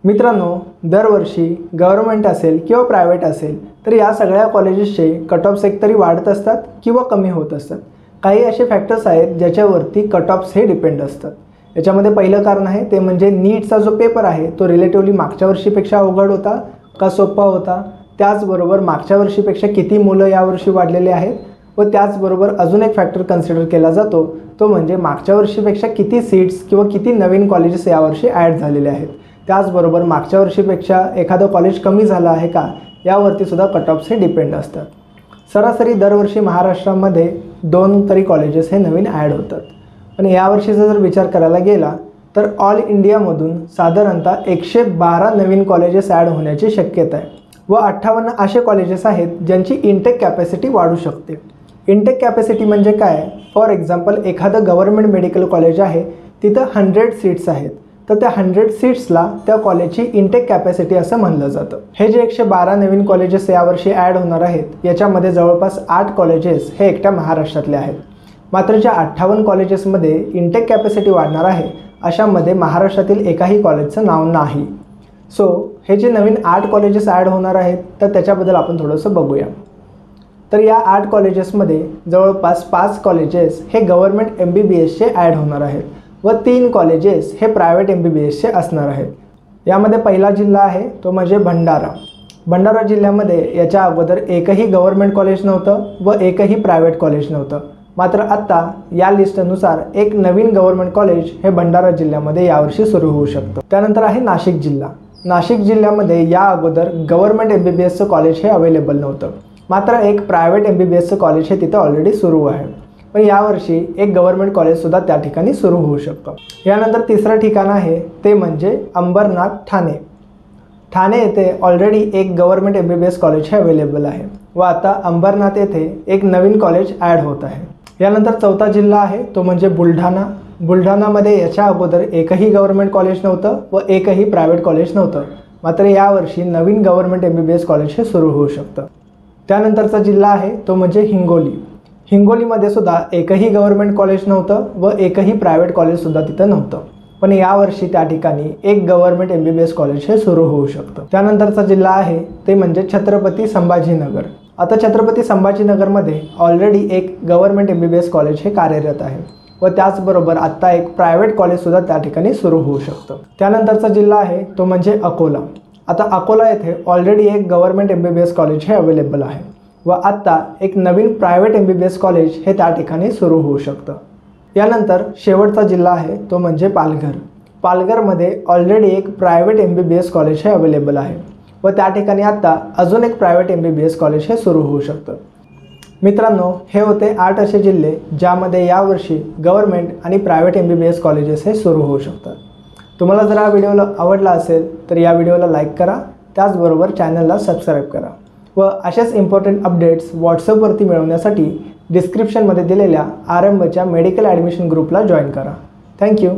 मित्रांनो, दरवर्षी गव्हर्नमेंट असेल किंवा प्रायव्हेट असेल तर या सगळ्या कॉलेजेसचे कट ऑफ्स एकतरी वाढत असतात किंवा कमी होत असतात। काही असे फॅक्टर्स आहेत ज्याच्यावरती कट ऑफ्स हे डिपेंड असतात। याच्यामध्ये पहिलं कारण आहे ते म्हणजे नीटचा जो पेपर आहे तो रिलेटिव्हली मागच्या वर्षीपेक्षा अवघड होता का सोपा होता, त्याचबरोबर मागच्या वर्षीपेक्षा किती मुलं यावर्षी वाढलेले आहेत व त्याचबरोबर अजून एक फॅक्टर कन्सिडर केला जातो तो म्हणजे मागच्या वर्षीपेक्षा किती सीट्स किंवा किती नवीन कॉलेजेस यावर्षी ॲड झालेले आहेत। त्याचबरोबर मागच्या वर्षीपेक्षा एखादं कॉलेज कमी झालं आहे का यावरती सुद्धा कट ऑफ्स हे डिपेंड असतात। सरासरी दरवर्षी महाराष्ट्रामध्ये 2 तरी कॉलेजेस हे नवीन ॲड होतात, पण यावर्षीचा जर विचार करायला गेला तर ऑल इंडियामधून साधारणतः 112 नवीन कॉलेजेस ॲड होण्याची शक्यता आहे व 58 असे कॉलेजेस आहेत ज्यांची इनटेक कॅपॅसिटी वाढू शकते। इनटेक कॅपॅसिटी म्हणजे काय? फॉर एक्झाम्पल एखादं गव्हर्नमेंट मेडिकल कॉलेज आहे, तिथं 100 सीट्स आहेत, तर त्या 100 सीट्सला त्या कॉलेजची इनटेक कॅपॅसिटी असं म्हणलं जातं। हे जे 112 नवीन कॉलेजेस यावर्षी ॲड होणार आहेत याच्यामध्ये जवळपास 8 कॉलेजेस हे एकट्या महाराष्ट्रातले आहेत। मात्र ज्या 58 कॉलेजेसमध्ये इनटेक कॅपॅसिटी वाढणार आहे अशामध्ये महाराष्ट्रातील एकाही कॉलेजचं नाव नाही। सो हे जे नवीन 8 कॉलेजेस ॲड होणार आहेत तर त्याच्याबद्दल आपण थोडंसं बघूया। तर या 8 कॉलेजेसमध्ये जवळपास 5 कॉलेजेस हे गव्हर्नमेंट MBBSचे ॲड होणार आहेत व 3 कॉलेजेस हे प्रायव्हेट MBBSचे असणार आहेत। यामध्ये पहिला जिल्हा आहे तो म्हणजे भंडारा। भंडारा जिल्ह्यामध्ये याच्या अगोदर एकही गव्हर्नमेंट कॉलेज नव्हतं व एकही प्रायव्हेट कॉलेज नव्हतं। मात्र आत्ता या लिस्टनुसार एक नवीन गव्हर्नमेंट कॉलेज हे भंडारा जिल्ह्यामध्ये यावर्षी सुरू होऊ शकतं। त्यानंतर आहे नाशिक जिल्हा। नाशिक जिल्ह्यामध्ये या अगोदर गव्हर्नमेंट MBBSचं कॉलेज हे अवेलेबल नव्हतं, मात्र एक प्रायव्हेट MBBSचं कॉलेज हे तिथं ऑलरेडी सुरू आहे। पण यावर्षी एक गव्हर्नमेंट कॉलेजसुद्धा त्या ठिकाणी सुरू होऊ शकतं। यानंतर तिसरं ठिकाण आहे ते म्हणजे अंबरनाथ ठाणे। ठाणे येथे ऑलरेडी एक गव्हर्नमेंट MBBS कॉलेज हे अवेलेबल आहे व आता अंबरनाथ येथे एक नवीन कॉलेज ॲड होत आहे। यानंतर चौथा जिल्हा आहे तो म्हणजे बुलढाणा। बुलढाणामध्ये याच्या अगोदर एकही गव्हर्नमेंट कॉलेज नव्हतं व एकही प्रायव्हेट कॉलेज नव्हतं, मात्र यावर्षी नवीन गव्हर्नमेंट MBBS कॉलेज हे सुरू होऊ शकतं। त्यानंतरचा जिल्हा आहे तो म्हणजे हिंगोली। हिंगोलीमध्ये सुद्धा एकही गव्हर्नमेंट कॉलेज नव्हतं व एकही प्रायव्हेट कॉलेजसुद्धा तिथं नव्हतं, पण यावर्षी त्या ठिकाणी एक गव्हर्नमेंट MBBS कॉलेज हे सुरू होऊ शकतं। त्यानंतरचा जिल्हा आहे ते म्हणजे छत्रपती संभाजीनगर। आता छत्रपती संभाजीनगरमध्ये ऑलरेडी एक गव्हर्नमेंट MBBS कॉलेज हे कार्यरत आहे व त्याचबरोबर आत्ता एक प्रायव्हेट कॉलेजसुद्धा त्या ठिकाणी सुरू होऊ शकतं। त्यानंतरचा जिल्हा आहे तो म्हणजे अकोला। आता अकोला येथे ऑलरेडी एक गव्हर्नमेंट MBBS कॉलेज हे अवेलेबल आहे व आत्ता एक नवीन प्रायव्हेट MBBS कॉलेज हे त्या ठिकाणी सुरू होऊ शकतं। यानंतर शेवटचा जिल्हा आहे तो म्हणजे पालघर। पालघरमध्ये ऑलरेडी एक प्रायव्हेट MBBS कॉलेज हे अवेलेबल आहे व त्या ठिकाणी आत्ता अजून एक प्रायव्हेट MBBS कॉलेज हे सुरू होऊ शकतं। मित्रांनो, हे होते 8 असे जिल्हे ज्यामध्ये यावर्षी गव्हर्नमेंट आणि प्रायव्हेट MBBS कॉलेजेस हे सुरू होऊ शकतात। तुम्हाला जर हा व्हिडिओ आवडला असेल तर या व्हिडिओला लाईक करा, त्याचबरोबर चॅनलला सबस्क्राईब करा व अशाच इम्पॉर्टंट अपडेट्स व्हॉट्सअपवरती मिळवण्यासाठी डिस्क्रिप्शनमध्ये दिलेल्या आरंभच्या मेडिकल ॲडमिशन ग्रुपला जॉईन करा। थँक्यू।